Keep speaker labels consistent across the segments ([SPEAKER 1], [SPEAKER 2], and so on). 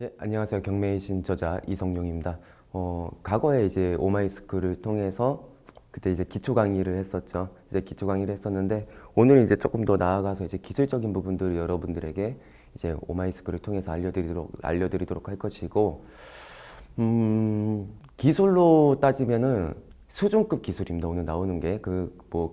[SPEAKER 1] 예, 안녕하세요. 경매의 신 저자 이성용입니다. 과거에 이제 오마이스쿨을 통해서 그때 이제 기초 강의를 했었죠. 이제 기초 강의를 했었는데 오늘 이제 조금 더 나아가서 이제 기술적인 부분들을 여러분들에게 이제 오마이스쿨을 통해서 알려드리도록 할 것이고, 기술로 따지면은 수준급 기술입니다. 오늘 나오는 게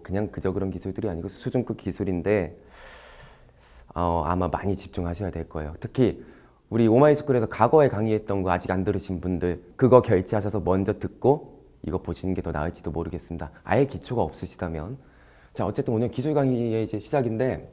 [SPEAKER 1] 그냥 그저 그런 기술들이 아니고 수준급 기술인데, 아마 많이 집중하셔야 될 거예요. 특히 우리 오마이스쿨에서 과거에 강의했던 거 아직 안 들으신 분들 그거 결제하셔서 먼저 듣고 이거 보시는 게 더 나을지도 모르겠습니다. 아예 기초가 없으시다면. 자, 어쨌든 오늘 기술 강의의 이제 시작인데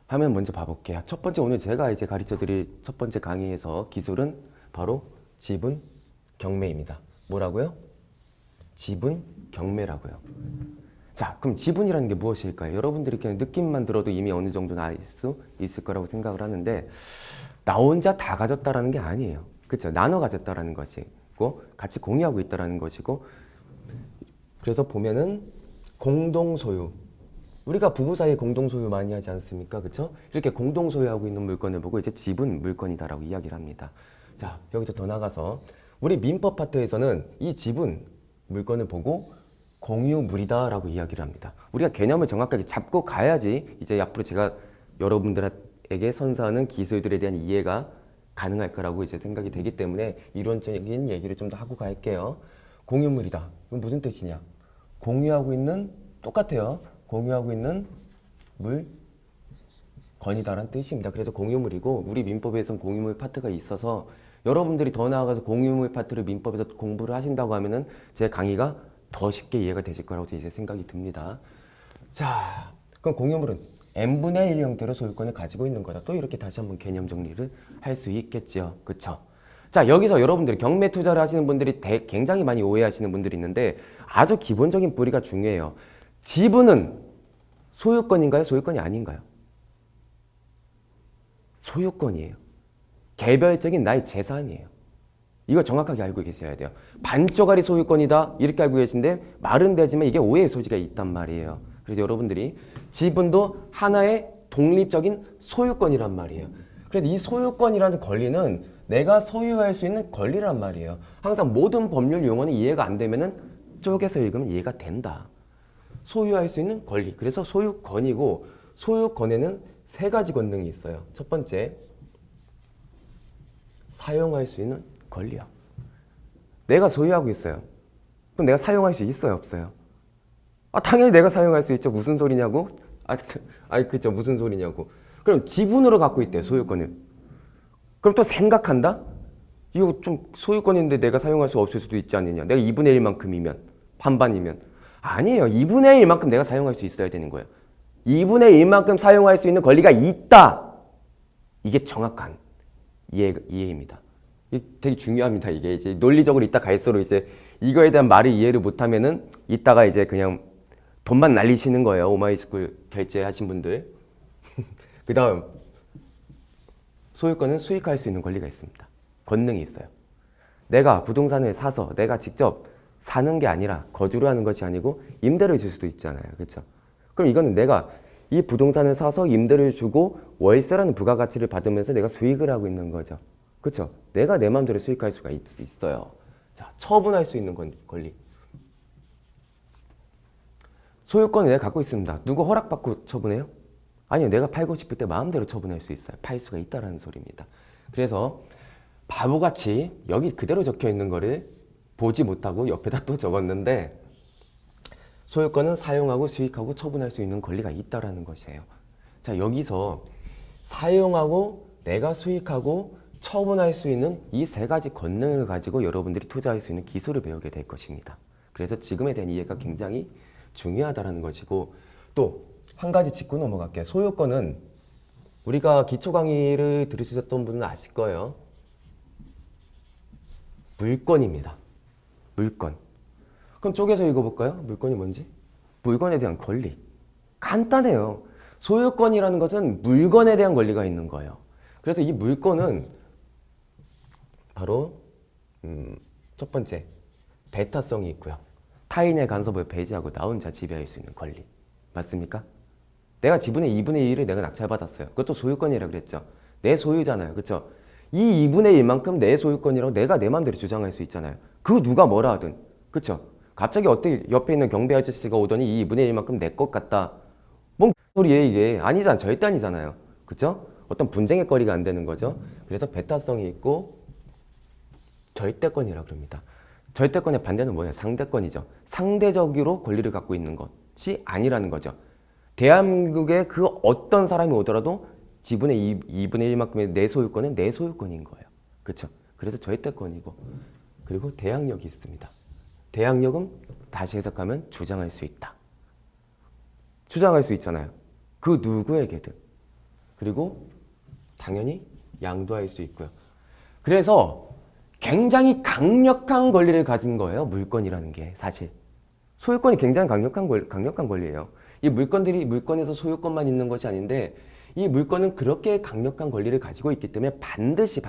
[SPEAKER 1] 화면 먼저 봐볼게요. 첫 번째, 오늘 제가 이제 가르쳐 드릴 첫 번째 강의에서 기술은 바로 지분 경매입니다. 뭐라고요? 지분 경매라고요. 자, 그럼 지분이라는 게 무엇일까요? 여러분들이 그냥 느낌만 들어도 이미 어느 정도는 알 수 있을 거라고 생각을 하는데, 나 혼자 다 가졌다라는 게 아니에요. 그렇죠? 나눠 가졌다라는 것이고 같이 공유하고 있다라는 것이고, 그래서 보면은 공동 소유. 우리가 부부 사이에 공동 소유 많이 하지 않습니까? 그렇죠? 이렇게 공동 소유하고 있는 물건을 보고 이제 지분 물건이다라고 이야기를 합니다. 자, 여기서 더 나가서 우리 민법 파트에서는 이 지분 물건을 보고 공유물이다라고 이야기를 합니다. 우리가 개념을 정확하게 잡고 가야지 이제 앞으로 제가 여러분들에게 선사하는 기술들에 대한 이해가 가능할 거라고 이제 생각이 되기 때문에 이론적인 얘기를 좀 더 하고 갈게요. 공유물이다. 이건 무슨 뜻이냐? 공유하고 있는, 똑같아요. 공유하고 있는 물건이다라는 뜻입니다. 그래서 공유물이고, 우리 민법에서는 공유물 파트가 있어서 여러분들이 더 나아가서 공유물 파트를 민법에서 공부를 하신다고 하면은 제 강의가 더 쉽게 이해가 되실 거라고 이제 생각이 듭니다. 자, 그럼 공유물은 n분의 1 형태로 소유권을 가지고 있는 거다. 또 이렇게 다시 한번 개념 정리를 할 수 있겠죠. 그쵸? 자, 여기서 여러분들이 경매 투자를 하시는 분들이 굉장히 많이 오해하시는 분들이 있는데 아주 기본적인 뿌리가 중요해요. 지분은 소유권인가요? 소유권이 아닌가요? 소유권이에요. 개별적인 나의 재산이에요. 이거 정확하게 알고 계셔야 돼요. 반쪽짜리 소유권이다 이렇게 알고 계신데 말은 되지만 이게 오해의 소지가 있단 말이에요. 그래서 여러분들이 지분도 하나의 독립적인 소유권이란 말이에요. 그래서 이 소유권이라는 권리는 내가 소유할 수 있는 권리란 말이에요. 항상 모든 법률 용어는 이해가 안 되면은 쪼개서 읽으면 이해가 된다. 소유할 수 있는 권리. 그래서 소유권이고, 소유권에는 세 가지 권능이 있어요. 첫 번째, 사용할 수 있는 권리요. 내가 소유하고 있어요. 그럼 내가 사용할 수 있어요, 없어요? 당연히 내가 사용할 수 있죠. 무슨 소리냐고? 그쵸. 무슨 소리냐고. 그럼 지분으로 갖고 있대요, 소유권을. 그럼 또 생각한다? 이거 좀 소유권인데 내가 사용할 수 없을 수도 있지 않느냐. 내가 2분의 1만큼이면, 반반이면. 아니에요. 2분의 1만큼 내가 사용할 수 있어야 되는 거예요. 2분의 1만큼 사용할 수 있는 권리가 있다. 이게 정확한 이해입니다. 이게 되게 중요합니다. 이게 이제 논리적으로 이따 갈수록 이제 이거에 대한 말을 이해를 못하면은 이따가 이제 그냥 돈만 날리시는 거예요. 오마이스쿨 결제하신 분들. 그 다음, 소유권은 수익할 수 있는 권리가 있습니다. 권능이 있어요. 내가 부동산을 사서 내가 직접 사는 게 아니라, 거주를 하는 것이 아니고 임대를 줄 수도 있잖아요. 그렇죠? 그럼 이거는 내가 이 부동산을 사서 임대를 주고 월세라는 부가가치를 받으면서 내가 수익을 하고 있는 거죠. 그렇죠? 내가 내 마음대로 수익할 수가 있어요. 자, 처분할 수 있는 권리. 소유권을 내가 갖고 있습니다. 누구 허락받고 처분해요? 아니요. 내가 팔고 싶을 때 마음대로 처분할 수 있어요. 팔 수가 있다는 소리입니다. 그래서 바보같이 여기 그대로 적혀 있는 거를 보지 못하고 옆에다 또 적었는데, 소유권은 사용하고 수익하고 처분할 수 있는 권리가 있다는 것이에요. 자, 여기서 사용하고 내가 수익하고 처분할 수 있는 이 세 가지 권능을 가지고 여러분들이 투자할 수 있는 기술을 배우게 될 것입니다. 그래서 지금에 대한 이해가 굉장히 중요하다는 것이고, 또 한 가지 짚고 넘어갈게요. 소유권은 우리가 기초 강의를 들으셨던 분은 아실 거예요. 물건입니다. 물건. 그럼 쪼개서 읽어볼까요? 물건이 뭔지? 물건에 대한 권리. 간단해요. 소유권이라는 것은 물건에 대한 권리가 있는 거예요. 그래서 이 물건은 바로 첫 번째, 배타성이 있고요. 타인의 간섭을 배제하고 나 혼자 지배할 수 있는 권리. 맞습니까? 내가 지분의 2분의 1을 내가 낙찰받았어요. 그것도 소유권이라 그랬죠. 내 소유잖아요. 그렇죠? 이 2분의 1만큼 내 소유권이라고 내가 내 마음대로 주장할 수 있잖아요. 그 누가 뭐라 하든. 그쵸? 갑자기 어떻게 옆에 있는 경비 아저씨가 오더니 이 2분의 1만큼 내 것 같다. 뭔 소리예요 이게. 아니잖아. 절대 아니잖아요. 그쵸? 어떤 분쟁의 거리가 안 되는 거죠. 그래서 배타성이 있고 절대권이라고 그럽니다. 절대권의 반대는 뭐예요? 상대권이죠. 상대적으로 권리를 갖고 있는 것이 아니라는 거죠. 대한민국의 그 어떤 사람이 오더라도 지분의 2분의 1만큼의 내 소유권은 내 소유권인 거예요. 그렇죠? 그래서 절대권이고 그리고 대항력이 있습니다. 대항력은 다시 해석하면 주장할 수 있다. 주장할 수 있잖아요. 그 누구에게든. 그리고 당연히 양도할 수 있고요. 그래서 굉장히 강력한 권리를 가진 거예요. 물건이라는 게 사실. 소유권이 굉장히 강력한 권리예요. 이 물건에서 소유권만 있는 것이 아닌데 이 물건은 그렇게 강력한 권리를 가지고 있기 때문에 반드시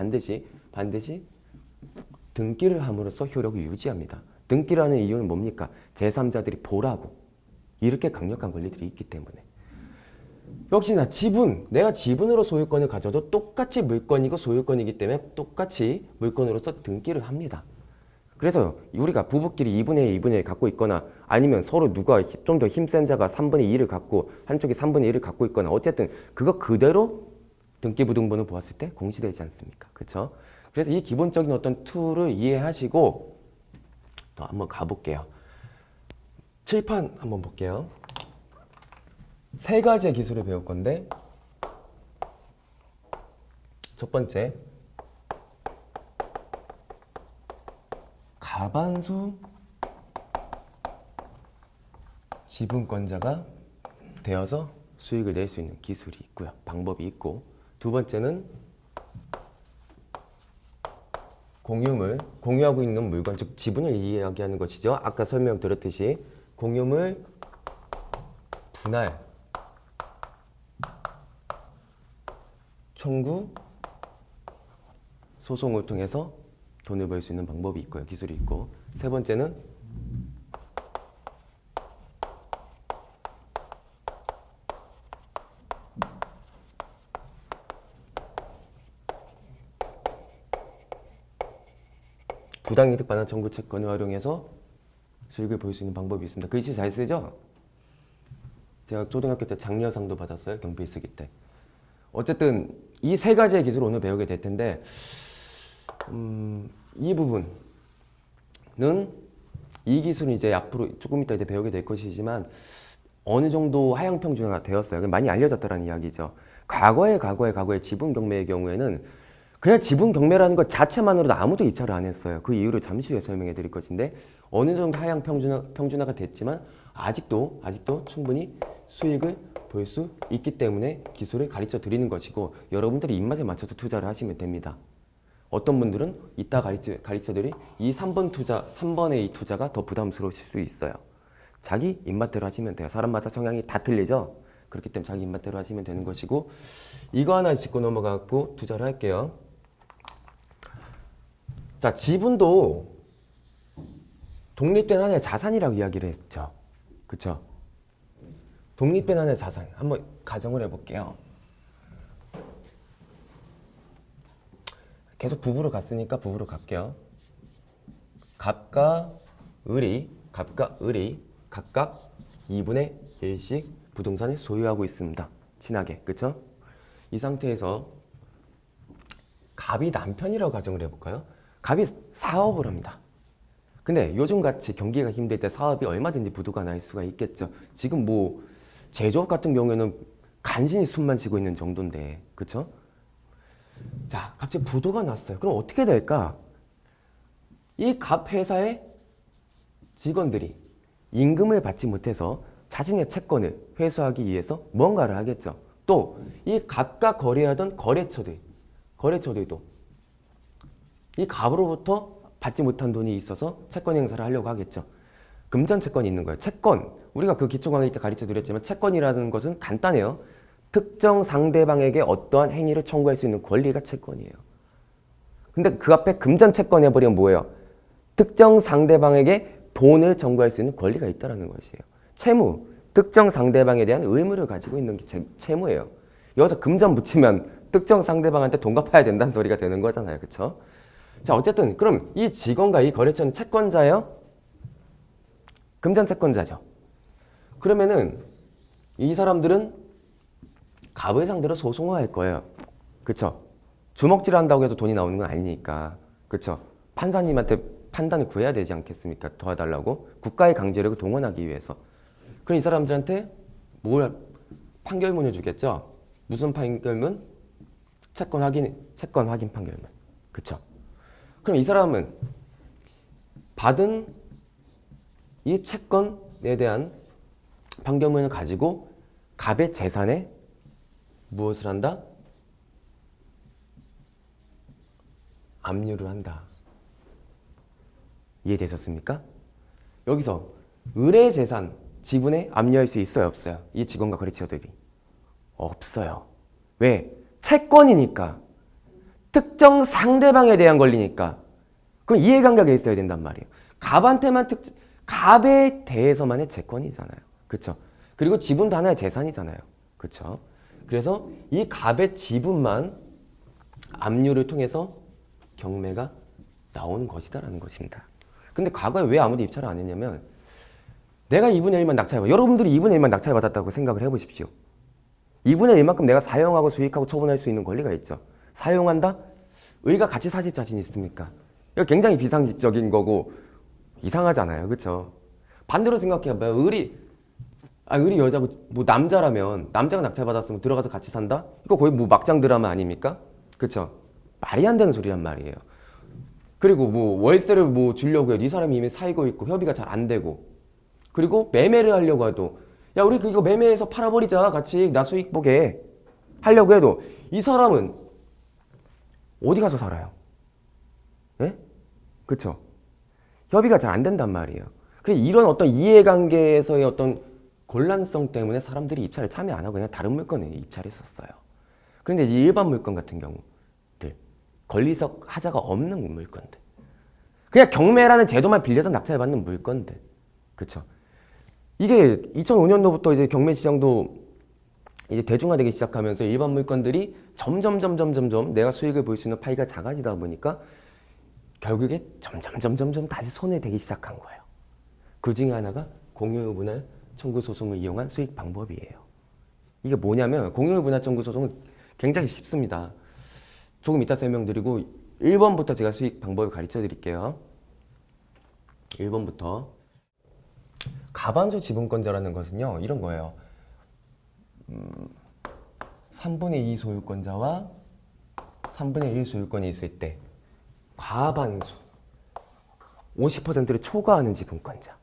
[SPEAKER 1] 등기를 함으로써 효력을 유지합니다. 등기를 하는 이유는 뭡니까? 제3자들이 보라고. 이렇게 강력한 권리들이 있기 때문에. 역시나 지분, 내가 지분으로 소유권을 가져도 똑같이 물건이고 소유권이기 때문에 똑같이 물건으로서 등기를 합니다. 그래서 우리가 부부끼리 2분의 1, 2분의 1 갖고 있거나 아니면 서로 누가 좀 더 힘센 자가 3분의 2를 갖고 한쪽이 3분의 1을 갖고 있거나 어쨌든 그거 그대로 등기부등본을 보았을 때 공시되지 않습니까? 그렇죠? 그래서 이 기본적인 어떤 툴을 이해하시고 또 한번 가볼게요. 칠판 한번 볼게요. 세 가지의 기술을 배울 건데 첫 번째 과반수 지분권자가 되어서 수익을 낼 수 있는 기술이 있고요. 방법이 있고 두 번째는 공유하고 있는 물건, 즉 지분을 이야기하는 것이죠. 아까 설명드렸듯이 공유물 분할 청구 소송을 통해서 돈을 벌 수 있는 방법이 있고요. 기술이 있고 세 번째는 부당이득 반환 청구 채권을 활용해서 수익을 볼 수 있는 방법이 있습니다. 글씨 잘 쓰죠? 제가 초등학교 때 장려상도 받았어요. 경비 쓰기 때. 어쨌든 이 세 가지의 기술을 오늘 배우게 될 텐데 이 부분은 이 기술은 이제 앞으로 조금 이따 이제 배우게 될 것이지만 어느 정도 하향평준화가 되었어요. 많이 알려졌다는 이야기죠. 과거에 지분 경매의 경우에는 그냥 지분 경매라는 것 자체만으로도 아무도 입찰을 안 했어요. 그 이유를 잠시 후에 설명해 드릴 것인데 어느 정도 하향평준화가 됐지만 아직도 충분히 수익을 볼 수 있기 때문에 기술을 가르쳐 드리는 것이고 여러분들이 입맛에 맞춰서 투자를 하시면 됩니다. 어떤 분들은 이따 가르쳐 드릴 이 3번의 이 투자가 더 부담스러우실 수 있어요. 자기 입맛대로 하시면 돼요. 사람마다 성향이 다 틀리죠? 그렇기 때문에 자기 입맛대로 하시면 되는 것이고 이거 하나 짚고 넘어가고 투자를 할게요. 자, 지분도 독립된 하나의 자산이라고 이야기를 했죠. 그쵸? 독립된 하나의 자산. 한번 가정을 해볼게요. 계속 부부로 갔으니까 부부로 갈게요. 갑과 을이 각각 2분의 1씩 부동산을 소유하고 있습니다. 친하게. 그쵸? 이 상태에서 갑이 남편이라고 가정을 해볼까요? 갑이 사업을 합니다. 근데 요즘같이 경기가 힘들 때 사업이 얼마든지 부도가 날 수가 있겠죠. 지금 뭐 제조업 같은 경우에는 간신히 숨만 쉬고 있는 정도인데 그쵸? 자, 갑자기 부도가 났어요. 그럼 어떻게 될까? 이 갑 회사의 직원들이 임금을 받지 못해서 자신의 채권을 회수하기 위해서 뭔가를 하겠죠. 또 이 갑과 거래하던 거래처들도 이 갑으로부터 받지 못한 돈이 있어서 채권 행사를 하려고 하겠죠. 금전 채권이 있는 거예요. 채권. 우리가 그 기초 강의 때 가르쳐 드렸지만 채권이라는 것은 간단해요. 특정 상대방에게 어떠한 행위를 청구할 수 있는 권리가 채권이에요. 근데 그 앞에 금전 채권 해버리면 뭐예요? 특정 상대방에게 돈을 청구할 수 있는 권리가 있다는 것이에요. 채무. 특정 상대방에 대한 의무를 가지고 있는 게 채무예요. 여기서 금전 붙이면 특정 상대방한테 돈 갚아야 된다는 소리가 되는 거잖아요. 그쵸? 자, 어쨌든 그럼 이 직원과 이 거래처는 채권자예요? 금전 채권자죠. 그러면은 이 사람들은 갑을 상대로 소송을 할 거예요. 그쵸? 주먹질 한다고 해도 돈이 나오는 건 아니니까. 그쵸? 판사님한테 판단을 구해야 되지 않겠습니까? 도와달라고. 국가의 강제력을 동원하기 위해서. 그럼 이 사람들한테 뭘 판결문을 주겠죠? 무슨 판결문? 채권 확인 판결문. 그쵸? 그럼 이 사람은 받은 이 채권에 대한 판결문을 가지고 갑의 재산에 무엇을 한다? 압류를 한다. 이해되셨습니까? 여기서 을의 재산, 지분에 압류할 수 있어요, 없어요? 이 직원과 거래처들이. 없어요. 왜? 채권이니까. 특정 상대방에 대한 권리니까. 그럼 이해관계가 있어야 된단 말이에요. 갑에 대해서만의 채권이잖아요. 그쵸? 그리고 지분도 하나의 재산이잖아요. 그쵸? 그래서 이 갑의 지분만 압류를 통해서 경매가 나오는 것이다라는 것입니다. 근데 과거에 왜 아무도 입찰을 안 했냐면 내가 2분의 1만 낙찰받아. 여러분들이 2분의 1만 낙찰받았다고 생각을 해보십시오. 2분의 1만큼 내가 사용하고 수익하고 처분할 수 있는 권리가 있죠. 사용한다? 을과 같이 사실 자신 있습니까? 이거 굉장히 비상식적인 거고 이상하잖아요. 그렇죠? 반대로 생각해봐요. 을이 여자고 뭐 남자라면 남자가 낙찰받았으면 들어가서 같이 산다? 이거 거의 뭐 막장 드라마 아닙니까? 그렇죠? 말이 안 되는 소리란 말이에요. 그리고 뭐 월세를 뭐 주려고 해도 이 사람이 이미 살고 있고 협의가 잘 안 되고 그리고 매매를 하려고 해도 야 우리 이거 매매해서 팔아버리자 같이 나 수익 보게 하려고 해도 이 사람은 어디 가서 살아요? 예? 그쵸? 협의가 잘 안 된단 말이에요. 그래서 이런 어떤 이해관계에서의 어떤 곤란성 때문에 사람들이 입찰에 참여 안 하고 그냥 다른 물건을 입찰했었어요. 그런데 이제 일반 물건 같은 경우들 권리적 하자가 없는 물건들 그냥 경매라는 제도만 빌려서 낙찰받는 물건들 그쵸? 이게 2005년도부터 이제 경매 시장도 이제 대중화되기 시작하면서 일반 물건들이 점점 내가 수익을 볼 수 있는 파이가 작아지다 보니까 결국에 점점 다시 손에 대기 시작한 거예요. 그 중에 하나가 공유분할 청구 소송을 이용한 수익 방법이에요. 이게 뭐냐면 공유분할 청구 소송은 굉장히 쉽습니다. 조금 이따 설명드리고 1번부터 제가 수익 방법을 가르쳐 드릴게요. 1번부터 가반수 지분권자라는 것은요 이런 거예요. 3분의 2 소유권자와 3분의 1 소유권이 있을 때 과반수 50%를 초과하는 지분권자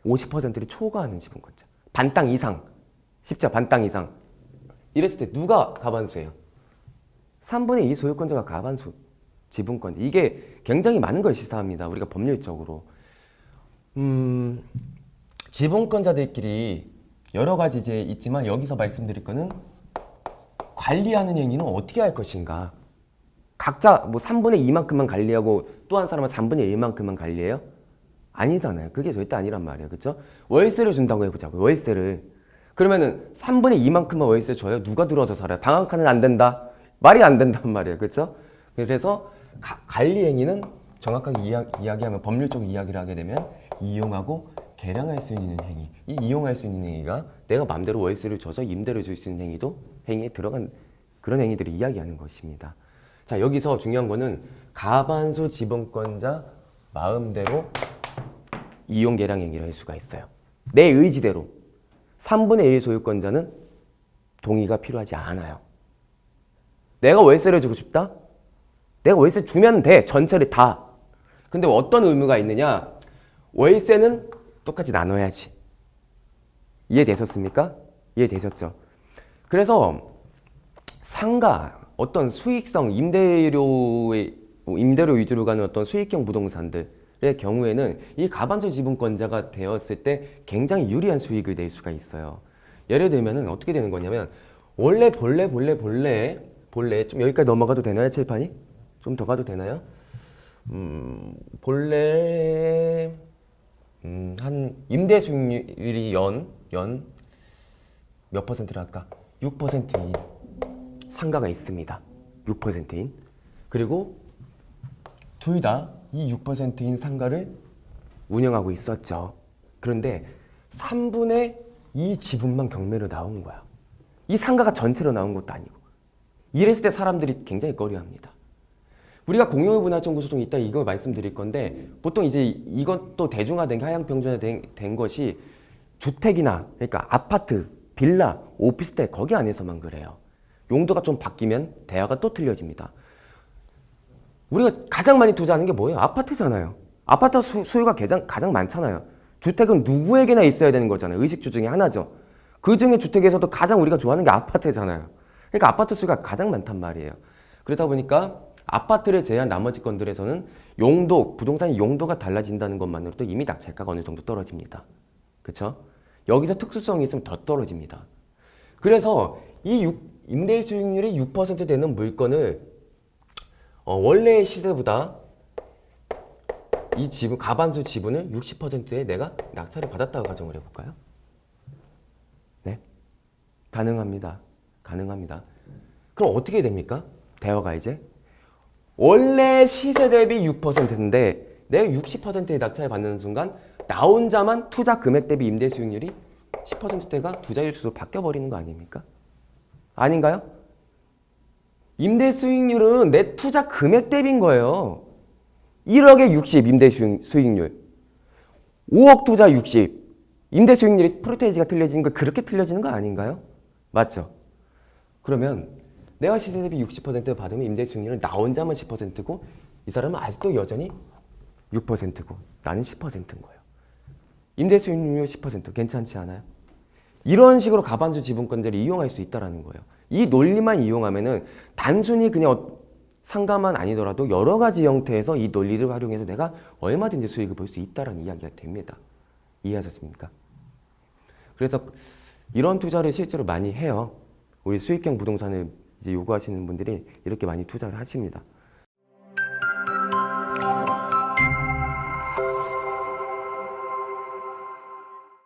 [SPEAKER 1] 50%를 초과하는 지분권자 반땅 이상 쉽죠? 반땅 이상 이랬을 때 누가 가반수예요? 3분의 2 소유권자가 가반수 지분권자 이게 굉장히 많은 걸 시사합니다. 우리가 법률적으로 지분권자들끼리 여러 가지 이제 있지만 여기서 말씀드릴 거는 관리하는 행위는 어떻게 할 것인가 각자 뭐 3분의 2만큼만 관리하고 또 한 사람은 3분의 1만큼만 관리해요? 아니잖아요. 그게 절대 아니란 말이에요. 그렇죠? 월세를 준다고 해보자고요. 월세를. 그러면은 3분의 2만큼만 월세 줘요? 누가 들어와서 살아요? 방 한 칸은 안 된다? 말이 안 된단 말이에요. 그렇죠? 그래서 관리 행위는 정확하게 이야기하면 법률적 이야기를 하게 되면 이용하고 개량할 수 있는 행위. 이 이용할 수 있는 행위가 내가 마음대로 월세를 줘서 임대를 줄 수 있는 행위에 들어간 그런 행위들을 이야기하는 것입니다. 자, 여기서 중요한 거는 가반수 지분권자 마음대로 이용 개량 행위를 할 수가 있어요. 내 의지대로. 3분의 1 소유권자는 동의가 필요하지 않아요. 내가 월세를 주고 싶다? 내가 월세 주면 돼. 전체를 다. 근데 어떤 의무가 있느냐? 월세는 똑같이 나눠야지. 이해되셨습니까? 이해되셨죠? 그래서 상가, 어떤 수익성, 임대료 위주로 가는 어떤 수익형 부동산들의 경우에는 이 가반수 지분권자가 되었을 때 굉장히 유리한 수익을 낼 수가 있어요. 예를 들면 어떻게 되는 거냐면 원래 본래 좀 여기까지 넘어가도 되나요? 칠판이? 좀 더 가도 되나요? 본래 한 임대 수익률이 연 몇 퍼센트를 할까? 6%인 상가가 있습니다. 6%인. 그리고 둘 다 이 6%인 상가를 운영하고 있었죠. 그런데 3분의 2 지분만 경매로 나온 거야. 이 상가가 전체로 나온 것도 아니고. 이랬을 때 사람들이 굉장히 꺼려합니다. 우리가 공유분할청구 소송이 있다 이거 말씀드릴 건데 보통 이제 이것도 대중화된 게 하향평준화된 것이 주택이나 그러니까 아파트, 빌라, 오피스텔 거기 안에서만 그래요. 용도가 좀 바뀌면 대화가 또 틀려집니다. 우리가 가장 많이 투자하는 게 뭐예요? 아파트잖아요. 아파트 수요가 가장 많잖아요. 주택은 누구에게나 있어야 되는 거잖아요. 의식주 중에 하나죠. 그 중에 주택에서도 가장 우리가 좋아하는 게 아파트잖아요. 그러니까 아파트 수요가 가장 많단 말이에요. 그러다 보니까 아파트를 제외한 나머지 건들에서는 용도, 부동산의 용도가 달라진다는 것만으로도 이미 낙찰가가 어느 정도 떨어집니다. 그렇죠? 여기서 특수성이 있으면 더 떨어집니다. 그래서 이 임대 수익률이 6% 되는 물건을 원래의 시세보다 이 지분, 가반수 지분을 60%에 내가 낙찰을 받았다고 가정을 해볼까요? 네, 가능합니다. 가능합니다. 그럼 어떻게 됩니까? 대화가 이제 원래 시세 대비 6%인데 내가 60%의 낙찰을 받는 순간 나 혼자만 투자 금액 대비 임대 수익률이 10%대가 두 자릿수로 바뀌어버리는 거 아닙니까? 아닌가요? 임대 수익률은 내 투자 금액 대비인 거예요. 1억에 60 임대 수익률, 5억 투자 60 임대 수익률이 프로테이지가 틀려지는 거 그렇게 틀려지는 거 아닌가요? 맞죠? 그러면 내가 시세 대비 60% 받으면 임대 수익률은 나 혼자만 10%고 이 사람은 아직도 여전히 6%고 나는 10%인 거예요. 임대 수익률 10% 괜찮지 않아요? 이런 식으로 가반수 지분권자를 이용할 수 있다는 거예요. 이 논리만 이용하면은 단순히 그냥 상가만 아니더라도 여러 가지 형태에서 이 논리를 활용해서 내가 얼마든지 수익을 볼 수 있다는 이야기가 됩니다. 이해하셨습니까? 그래서 이런 투자를 실제로 많이 해요. 우리 수익형 부동산을 이제 요구하시는 분들이 이렇게 많이 투자를 하십니다.